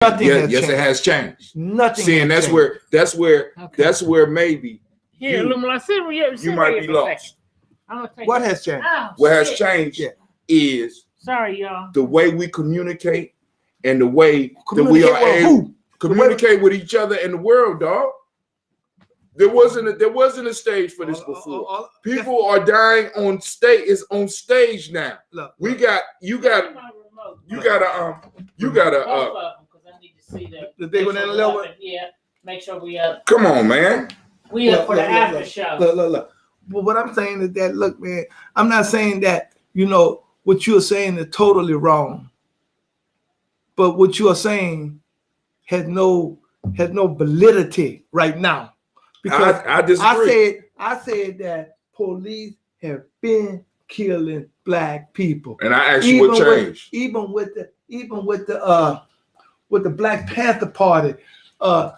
Nothing yes, has yes, changed. it has changed. Nothing. See, and has that's where Okay. maybe Here, you might be lost. What has changed? Oh, What has shit. changed Yeah. is Sorry, y'all. the way we communicate and the way that we Communicate are with able who? communicate with each other in the world, dog. There wasn't a stage for this before. People are dying on stage. It's on stage now. Look, You gotta Both of them, because I need to see The big one and the little one? Yeah, make sure we up. come on, man. We up for the after show. Look. But what I'm saying is that, look, man, I'm not saying that, what you're saying is totally wrong. But what you are saying has no validity right now. Because I disagree. I said that police have been killing black people. And I asked you what changed. Even with the Black Panther Party, that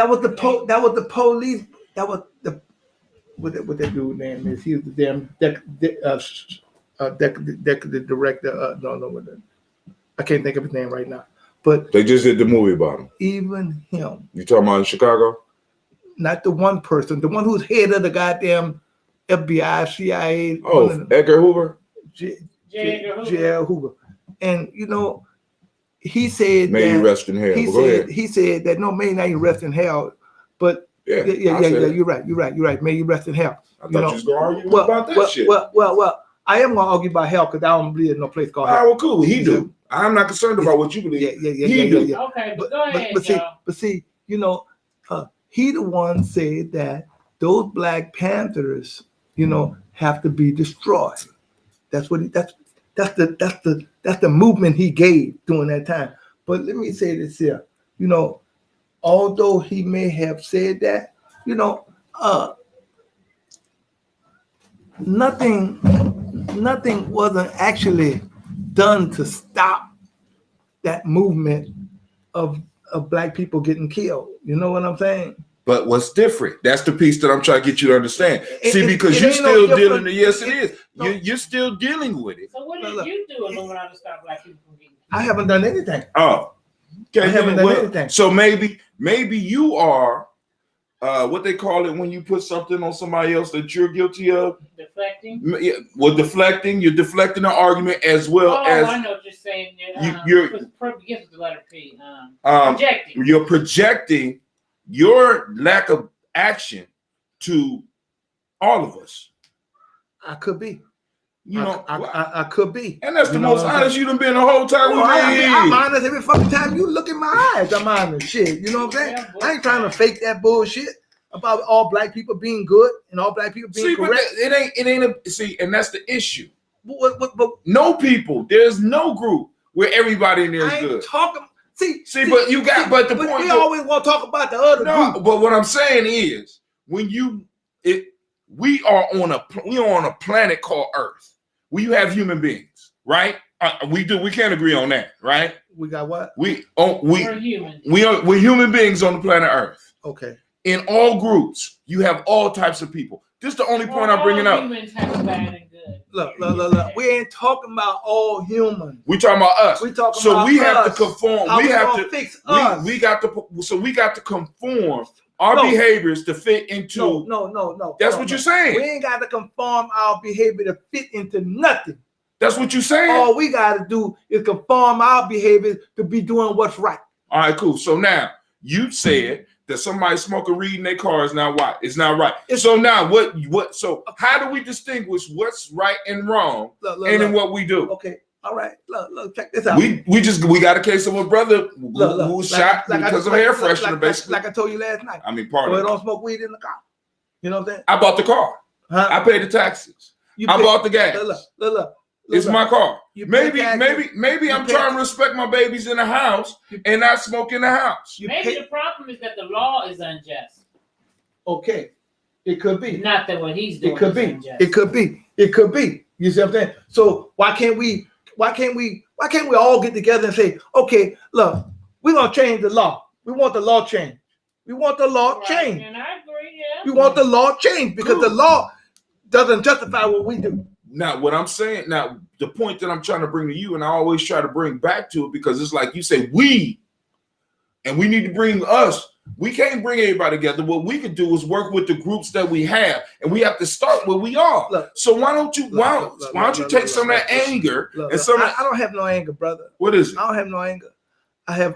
was the police. That was what that dude's name is. He was the damn the director. No, I can't think of his name right now. But They just did the movie about him. even him, You talking about in Chicago? not the one person, the one who's head of the goddamn FBI, CIA. Oh, Edgar Hoover? J. Edgar Hoover. J. Hoover. And he said May that you rest in hell. But go ahead. he said that may not even rest in hell, but Yeah, yeah. I said it. You're right. May you rest in hell. I thought you was gonna argue Well, about that well, shit. well, I am gonna argue about hell because I don't believe in no place called All right, hell. well, cool. He do. I'm not concerned about what you believe. He do. Yeah. Okay, but go ahead, But see, he the one said that those Black Panthers, have to be destroyed. That's what that's the movement he gave during that time. But let me say this here, although he may have said that, nothing wasn't actually done to stop that movement of black people getting killed. You know what I'm saying? But what's different? That's the piece that I'm trying to get you to understand. See, It because you're ain't no still different. dealing. Yes, it is. No. You're still dealing with it. So what did you do, Illuminati, to stop black people from getting killed? I haven't done anything. Oh, okay. I haven't done anything. So maybe you are what they call it when you put something on somebody else that you're guilty of. Deflecting? Yeah, well, deflecting. You're deflecting the argument as well as I know what you're saying. you're Begins with the letter P. projecting. You're projecting your lack of action to all of us. I could be. I I could be. and that's the most honest you done been the whole time Well, I'm we've honest every fucking time you look in my eyes. I'm honest. Shit, you know what I'm saying? Yeah, I ain't trying to fake that bullshit about all black people being good and all black people being See, but correct. it ain't see, and that's the issue. But No people, there's no group where everybody in there I is ain't good. talking. But you got, but the point. We always want to talk about the other No, group. but what I'm saying is, when we are on a planet called Earth. We have human beings, right? We can't agree on that, right? We got what? We're humans. We're human beings on the planet Earth. Okay. In all groups, you have all types of people. This is the only point I'm bringing up. Humans have bad and good. Look. We ain't talking about all humans. We talking about us. We talking so about we have us. to conform. How We have gonna to fix us. we got to conform our No. behaviors to fit into. No. That's what you're saying. We ain't got to conform our behavior to fit into nothing. That's what you're saying. All we got to do is conform our behavior to be doing what's right. All right, cool. So now you said that somebody smoking weed in their car is not right. It's not right. So now what? So how do we distinguish what's right and wrong, Look, in what we do? Okay. All right. Look. Check this out. We got a case of a brother who was shot because of air freshener, basically. Like I told you last night. I mean, So pardon. they don't smoke weed in the car. You know what I'm saying? I bought the car. Huh? I paid the taxes. I bought the gas. Look. It's my car. You Maybe pay taxes. I'm pay- trying to respect my babies in the house and not smoke in the house. Maybe the problem is that the law is unjust. Okay. It could be. Not that what he's doing It could is be. unjust. It could be. You see what I'm saying? So why can't we all get together and say, okay, look, we're gonna change the law. We want the law changed. We want the law Right, changed. and I agree, yeah. We want the law changed because the law doesn't justify what we do. Now, what I'm saying now, the point that I'm trying to bring to you, and I always try to bring back to it, because it's like you say, we, and we need to bring us. We can't bring everybody together. What we could do is work with the groups that we have, and we have to start where we are. Look, so why don't you take some of that anger and some? I don't have no anger, brother. What is it? I don't have no anger. I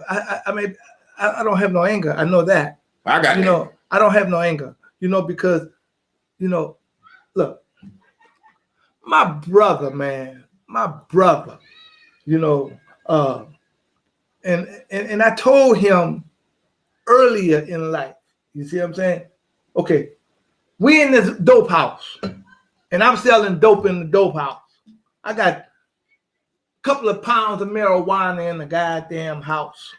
don't have no anger. I know that. I got I don't have no anger. Because look, my brother, man, and I told him earlier in life, you see what I'm saying? Okay, we in this dope house, and I'm selling dope in the dope house. I got a couple of pounds of marijuana in the goddamn house.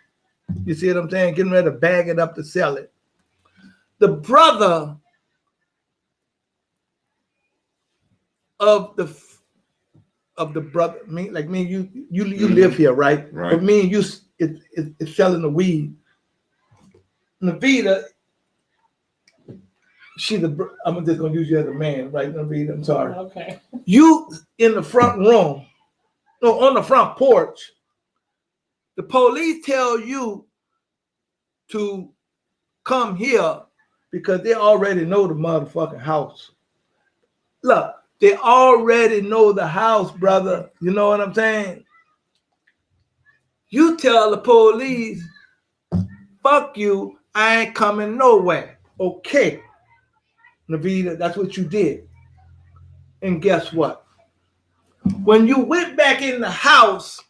You see what I'm saying? Getting ready to bag it up to sell it. The brother of the brother, me, like me, you live here, right? Right. But me and you is selling the weed. Navita, I'm just gonna use you as a man, right, Navita? I'm sorry. Okay. You in the front room, no, on the front porch. The police tell you to come here because they already know the motherfucking house. Look, they already know the house, brother. You know what I'm saying? You tell the police, fuck you, I ain't coming nowhere. Okay, Navita, that's what you did. And guess what? When you went back in the house,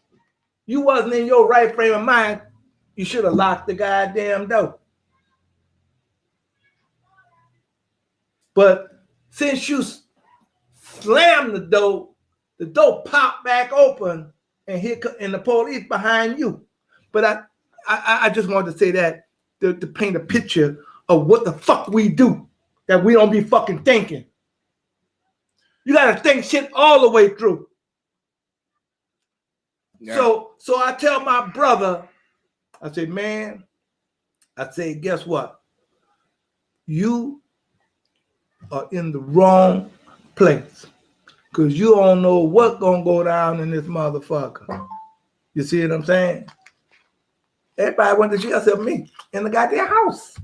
you wasn't in your right frame of mind. You should have locked the goddamn door. But since you slammed the door popped back open, and the police behind you. But I just wanted to say that to paint a picture of what the fuck we do, that we don't be fucking thinking. You gotta think shit all the way through. Yeah. So I tell my brother, I say, man, guess what? You are in the wrong place, because you don't know what's gonna go down in this motherfucker. You see what I'm saying? Everybody went to jail except me in the goddamn house.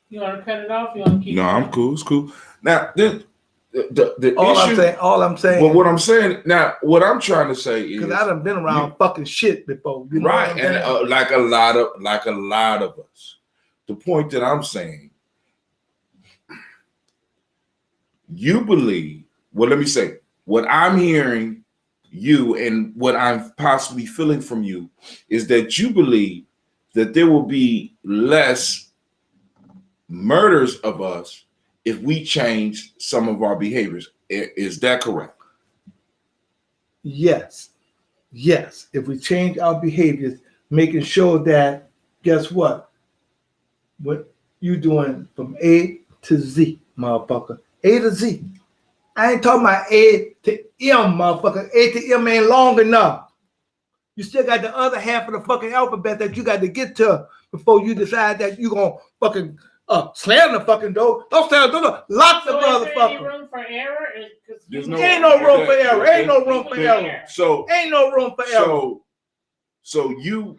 You want to cut it off? You want to keep? No, I'm cool. It's cool. Now, the all I'm saying. Well, what I'm saying now, what I'm trying to say is, because I done been around fucking shit before, you know, right? And like a lot of us. The point that I'm saying, you believe. Well, let me say what I'm hearing you and what I'm possibly feeling from you is that you believe that there will be less murders of us if we change some of our behaviors. Is that correct? Yes. If we change our behaviors, making sure that, guess what you doing from A to Z, motherfucker. A to Z. I ain't talking about A to M, motherfucker. A to M ain't long enough. You still got the other half of the fucking alphabet that you got to get to before you decide that you gonna fucking slam the fucking door. Don't slam the door. Lock the motherfucker. Is there any room for error? Ain't no room for error. Ain't no room for error. So ain't no room for error. So you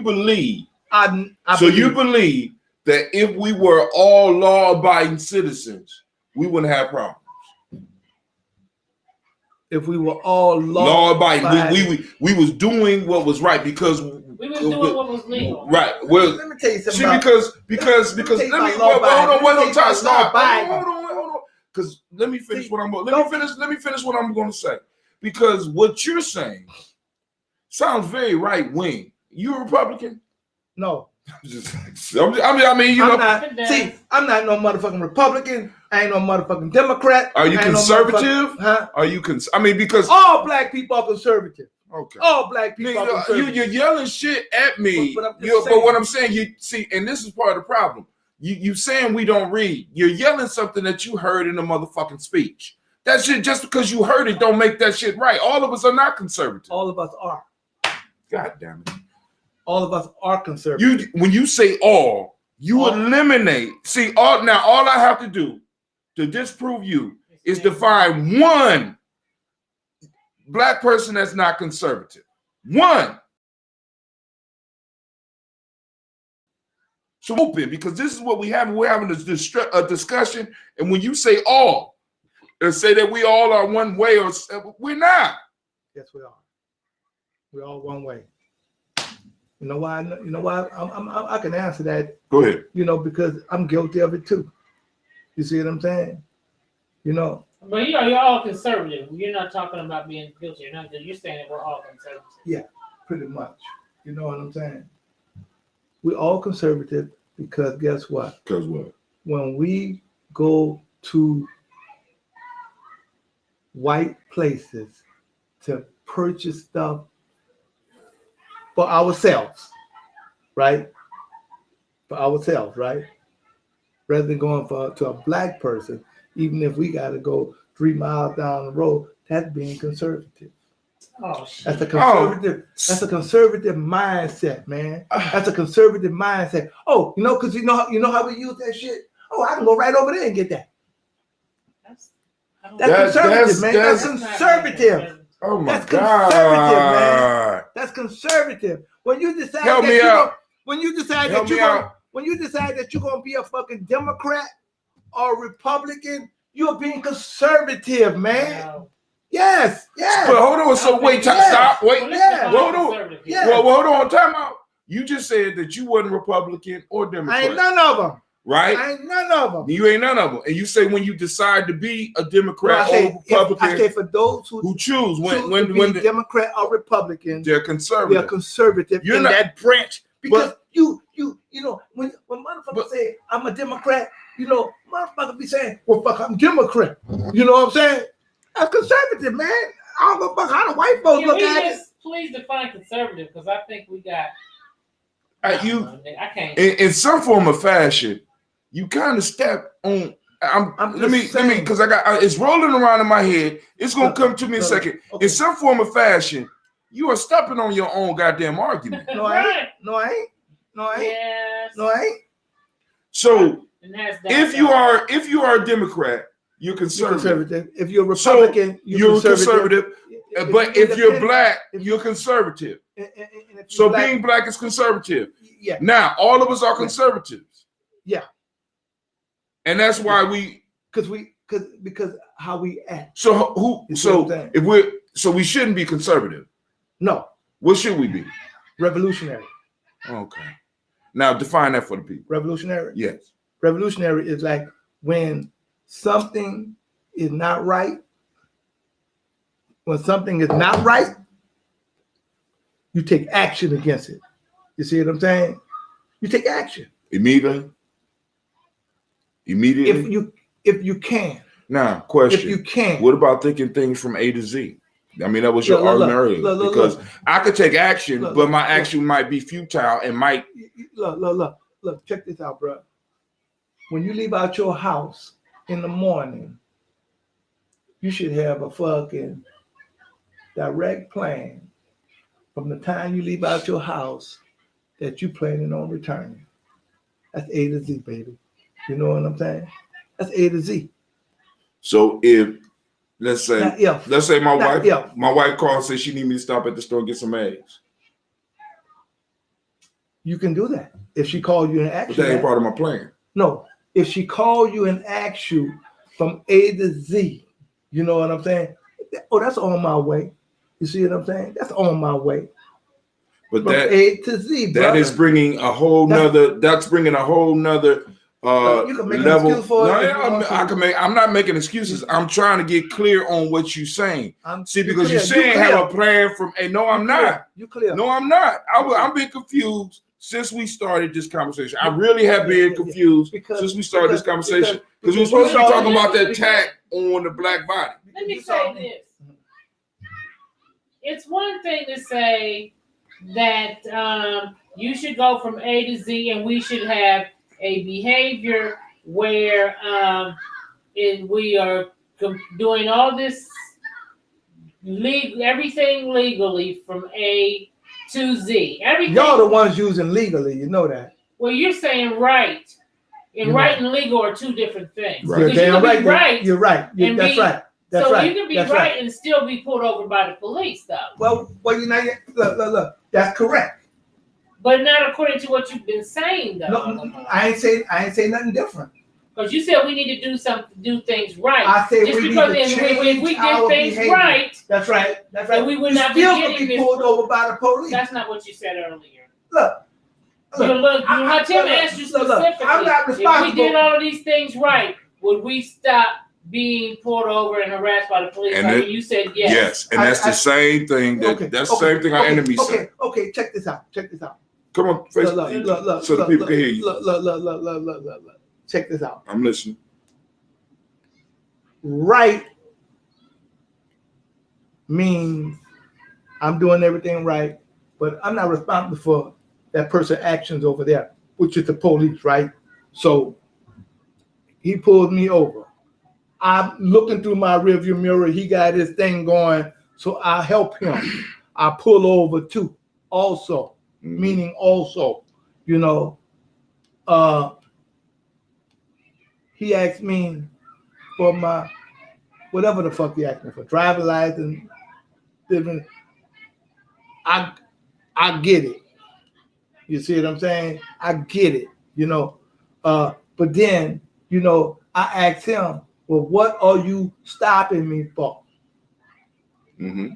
believe. believe. You believe that if we were all law-abiding citizens, we wouldn't have problems. If we were all law-abiding, we was doing what was right because we was doing what was legal. Right. Well, let me tell you something. See, because let me hold on. Because let me finish what I'm going. Let me finish what I'm going to say. Because what you're saying sounds very right wing. You a Republican? No. I mean, you know. I'm not no motherfucking Republican. I ain't no motherfucking Democrat. Are you conservative? Huh? Are you because all black people are conservative. Okay. All black people are conservative. You're yelling shit at me. But what I'm saying, you see, and this is part of the problem. You saying we don't read. You're yelling something that you heard in a motherfucking speech. That shit, just because you heard it, don't make that shit right. All of us are not conservative. All of us are. God damn it. All of us are conservative. When you say all, you eliminate. See, all I have to do to disprove you is to find one black person that's not conservative. One. So open, because this is what we have. We're having a discussion, and when you say all, and say that we all are one way, or we're not. Yes, we are. We're all one way. You know why? You know why? I can answer that. Go ahead. You know, because I'm guilty of it too. You see what I'm saying? You know. But you're all conservative. You're not talking about being guilty or not. You're saying that we're all conservative. Yeah, pretty much. You know what I'm saying? We're all conservative because guess what? Because what? When we go to white places to purchase stuff for ourselves, right? For ourselves, right? Rather than going to a black person, even if we got to go 3 miles down the road, that's being conservative. Oh shit! That's a conservative. That's a conservative mindset, man. That's a conservative mindset. Oh, you know, because you know how we use that shit. Oh, I can go right over there and get that. That's conservative, man. That's conservative. Oh my That's God! conservative, man. That's conservative. When you decide Help that me out. when you decide Help that me you're out. when you decide that you're gonna be a fucking Democrat or Republican, you're being conservative, man. Wow. Yes, yes. But hold on. So wait. Yes. Stop. Wait. Well, Yeah. Hold on. conservative. Yeah. Well, hold on. Time out. You just said that you wasn't Republican or Democrat, I ain't none of them. right? I ain't none of them. You ain't none of them. And you say when you decide to be a Democrat I or Republican, say for those who choose to when be Democrat or Republican, they're conservative. they're conservative You're in not- that branch. Because but- you know, when motherfuckers say I'm a Democrat, you know, motherfuckers be saying, well, fuck, I'm Democrat. You know what I'm saying? That's conservative, man. I don't give a fuck how the white folks Can look we at it. just please define conservative? Because I think we got. I can't. in some form of fashion, you kind of step on. I'm Let me just saying. because I got it's rolling around in my head. It's gonna come to me in a second. Okay. In some form of fashion, you are stepping on your own goddamn argument. No, I ain't. Right. No, I ain't. No, I ain't. Yes. No, I ain't. So And that's that. if you are a Democrat, you're You're conservative. conservative. If you're a Republican, You're conservative. But if you're independent, black, if you're conservative. and if you're So black, being black is conservative. yeah, Now, all of us are conservatives. Yeah. And that's why we because how we act. so who You see what I'm so saying? if we're so we shouldn't be conservative. No, What should we be? revolutionary. Okay. Now define that for the people. Revolutionary. Yes. Revolutionary is like when something is not right. When something is not right, you take action against it. You see what I'm saying? You take action. Immediately. If you can. Now, question. If you can. What about thinking things from A to Z? I mean, that was your Look, argument earlier. look, Because I could take action, Look, but my look. action might be futile and might. Look, check this out, bro. When you leave out your house in the morning, you should have a fucking direct plan from the time you leave out your house that you planning on returning. That's A to Z, baby. You know what I'm saying? That's A to Z. So if let's say Not if. my Not wife if. my wife calls and says she need me to stop at the store and get some eggs. You can do that. If she called you and asked But you that ain't that. part of my plan. No, if she called you and asked you from A to Z, you know what I'm saying? Oh, that's on my way. You see what I'm saying? That's on my way. But From that A to Z, that brother. is bringing a whole That's- nother You can make an level. excuse for it No, if you want to. I can make. I'm not making excuses. I'm trying to get clear on what you're saying. See, because clear. you're saying You have a clear. plan from. No, I'm not. You clear. No, I'm not. I'm being confused since we started this conversation. I really have been confused Because- since we started this because- conversation because because- we were supposed to be because- talking about that because- attack on the black body. Let me say this. It's one thing to say that you should go from A to Z and we should have a behavior where we are doing all this everything legally from A to Z. Everything. Y'all the ones using legally, you know that. Well, you're saying right. And You right and legal are two different things. Right. You're Because you damn can right. be right. You're right. and That's be- right. That's so right. you can be That's right and still be pulled over by the police, though. Well, you know, look. That's correct. But not according to what you've been saying, though. No, I ain't say nothing different. Because you said we need to do things right. I said Just we need because to if we change our did things behavior. right, That's right. That's right. then we would You not be still getting could be this. pulled over by the police. That's not what you said earlier. Look. Tim asked you specifically, I'm not if we responsible. did all of these things right, would we stop being pulled over and harassed by the police? And And you said yes. Yes, and that's the same thing that's the same thing our enemies say. Okay, check this out. Come on, Facebook, Look, so the people can hear you. Look. Check this out. I'm listening. Right means I'm doing everything right, but I'm not responsible for that person's actions over there, which is the police, right? So he pulled me over. I'm looking through my rearview mirror. He got his thing going, so I help him. I pull over too, also, meaning also, you know, he asked me for my, whatever the fuck he asked me for, driver's license, different. I get it. You see what I'm saying? I get it, you know. But then, you know, I asked him, well, what are you stopping me for? Mm-hmm.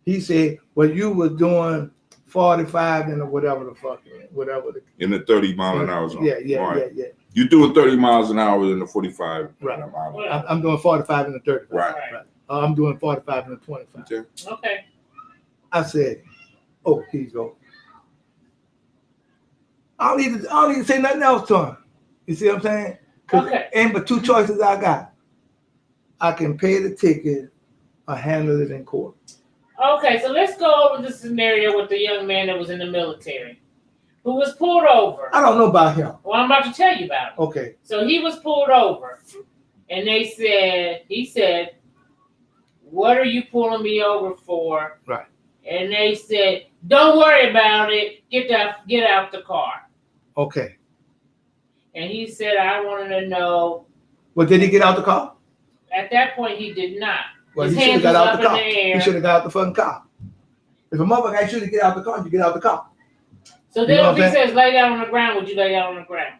He said, well, you was doing 45 and whatever the fuck, whatever. In the 30 mile an hour zone. Yeah. You're doing 30 miles an hour in the 45 Right. mile an hour. I'm doing 45 and the 35. Right. I'm doing 45 and the 25. Okay. I said, oh, here you go. I don't need to say nothing else to him. You see what I'm saying? Okay. Ain't but two choices I got. I can pay the ticket or handle it in court. Okay, so let's go over the scenario with the young man that was in the military, who was pulled over. I don't know about him. Well, I'm about to tell you about it. Okay. So he was pulled over, and he said, what are you pulling me over for? Right. And they said, don't worry about it. Get out the car. Okay. And he said, I wanted to know. Well, did he get out the car? At that point, he did not. Well, His he should hands have got was out up the in car. the air. He should have got out the fucking car. If a motherfucker ain't should get out the car, you get out the car. So You then know if he what I'm says lay down on the ground, would you lay down on the ground?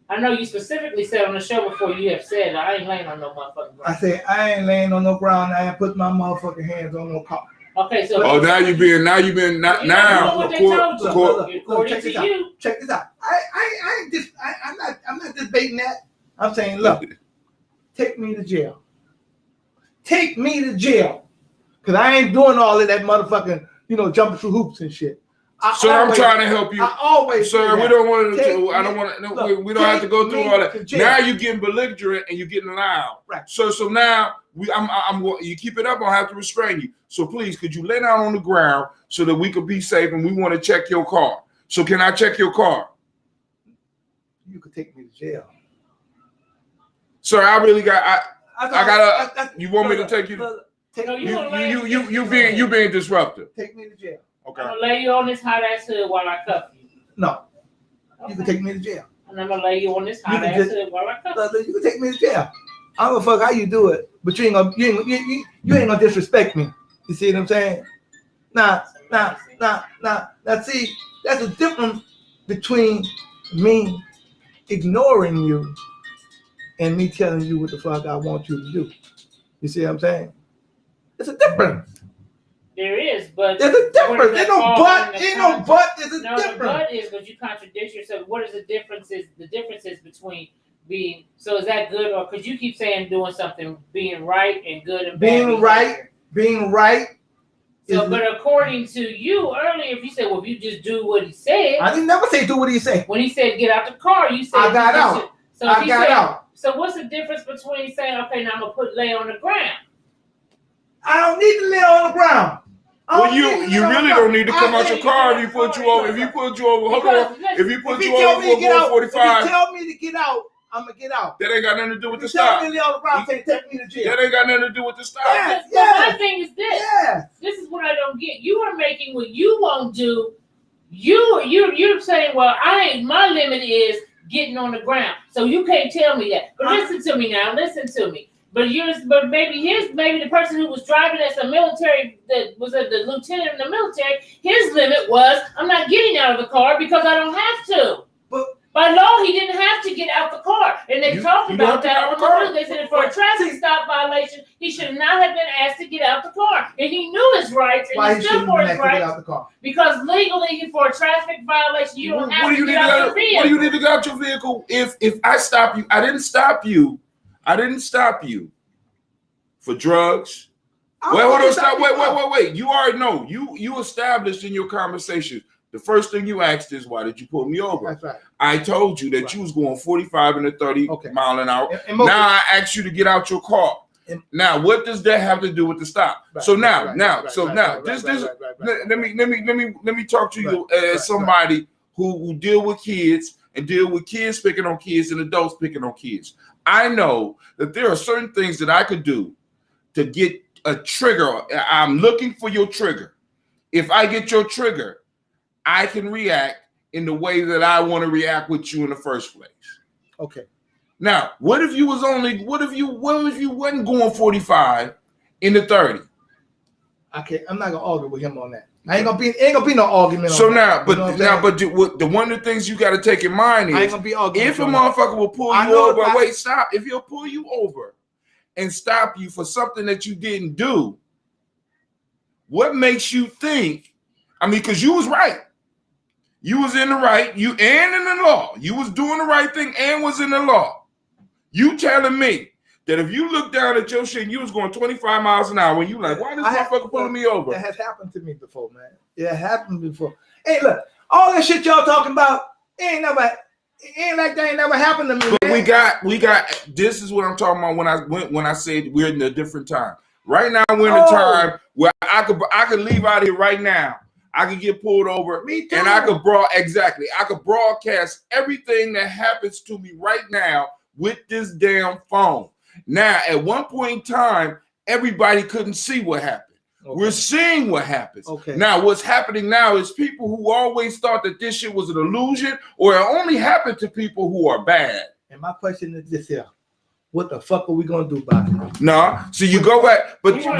I know you specifically said on the show before you have said, I ain't laying on no motherfucking ground. I say I ain't laying on no ground. I ain't putting my motherfucking hands on no car. Okay, so Oh, now you've been now. You don't know Now, what they court, told you. court, According check to this out. you. Check this out. I'm not debating that. I'm saying, look, take me to jail. Take me to jail. Cause I ain't doing all of that motherfucking, jumping through hoops and shit. Sir, I'm trying to help you. I always Sir, do we that. don't want to. Take I don't me- want to. No, look, we don't have to go through take all me that. to jail. Now you're getting belligerent and you're getting loud. Right. So now I'm. You keep it up. I'll have to restrain you. So please, could you lay down on the ground so that we could be safe? And we want to check your car. So can I check your car, You could take me to jail. sir? I really got. You want me to take you? Take No, me You being disruptive. take me to jail. Okay. I'm gonna lay you on this hot ass hood while I cuff you. No, you can take me to jail. And I'm gonna lay you on this hot can ass just- hood while I cuff you. You can take me to jail. I don't give a fuck how you do it, but you ain't gonna disrespect me. You see what I'm saying? Now, see, that's the difference between me ignoring you and me telling you what the fuck I want you to do. You see what I'm saying? It's a difference. There is, but There's a difference. There's no but. There's Ain't no but. There's a No, the difference. but is, but you contradict yourself. What is the difference? Is the differences between being so? Is that good, or because you keep saying doing something, being right and good and bad? Being right. behavior. Being right. So, is- but according to you earlier, if you said, well, if you just do what he said, I didn't never say do what he say. when he said get out the car, you said I got you out. should- So I he got said, out. So what's the difference between saying, okay, now I'm gonna lay on the ground? I don't need to lay on the ground. I Well, don't need to you lay on really the don't ground. need to I come out say- your car if he put you over. If he put you over, hold on. If he put If you he tell over me to get for out, if 45, he tell me to get out, I'm gonna get out. that ain't got nothing to do with the If he tell stop. me to lay on the ground, say take me to jail. That ain't got nothing to do with the stop. Yeah. But my thing is this. Yeah. This is what I don't get. You are making what you won't do. You're saying, well, my limit is getting on the ground. So you can't tell me that. But listen to me now. Listen to me. But maybe the person who was driving as a military, that was the lieutenant in the military, his limit was, I'm not getting out of the car because I don't have to. But by law, he didn't have to get out the car. And they talked about that on the news. They said for a traffic stop violation, he should not have been asked to get out the car. And he knew his rights, and he stood for his rights. Because legally, for a traffic violation, you don't have to get out your vehicle. What do you need to get out your vehicle? If I stop you, I didn't stop you. I didn't stop you for drugs. Wait. You already know. You established in your conversation. The first thing you asked is, why did you pull me over? That's right. I told you that you was going 45 and a 30 mile an hour. And now I asked you to get out your car. Now, what does that have to do with the stop? Let me talk to you as somebody who deal with kids and deal with kids picking on kids and adults picking on kids. I know that there are certain things that I could do to get a trigger. I'm looking for your trigger. If I get your trigger, I can react in the way that I want to react with you in the first place. Okay. Now, what if you wasn't going 45 in the 30? Okay, I'm not gonna argue with him on that. Ain't gonna be no argument. So on now, that. but the one of the things you got to take in mind is, I ain't gonna be arguing. if a motherfucker will pull you over, if he'll pull you over and stop you for something that you didn't do, what makes you think? I mean, because you was right. You was in the right, you and in the law. You was doing the right thing and was in the law. You telling me that if you look down at your shit and you was going 25 miles an hour and you like, why this motherfucker pulling me over? That has happened to me before, man. It happened before. Hey, look, all that shit y'all talking about, it ain't like that ain't never happened to me. But man. we got. This is what I'm talking about when I said we're in a different time. Right now we're in a time where I could leave out here right now. I could get pulled over. Me too. And I could broadcast everything that happens to me right now with this damn phone. Now, at one point in time, everybody couldn't see what happened. Okay. We're seeing what happens. Okay. Now, what's happening now is people who always thought that this shit was an illusion, or it only happened to people who are bad. And my question is this here: what the fuck are we gonna do about it? No, so you go back, but your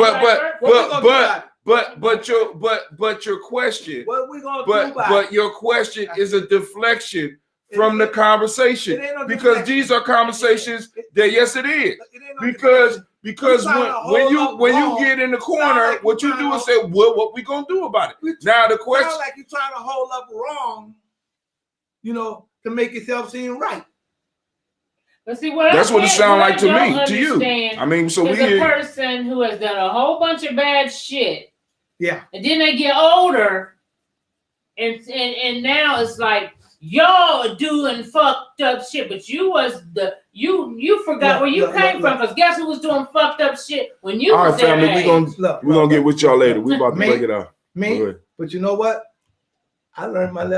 question, what we gonna do about but your question is a deflection from the conversation, because these are conversations that yes it is, because when you get in the corner, what you do is say, well, what we gonna do about it? Now the question, like you're trying to hold up wrong, to make yourself seem right. But see, that's what it sounds like to me, to you. I mean, so we a person who has done a whole bunch of bad shit. Yeah. And then they get older, and now it's like y'all are doing fucked up shit, but you forgot where you came from, because guess who was doing fucked up shit when you was there? All right, family, we're gonna get with y'all later. We about to break it out. Me? But you know what? I learned my lesson.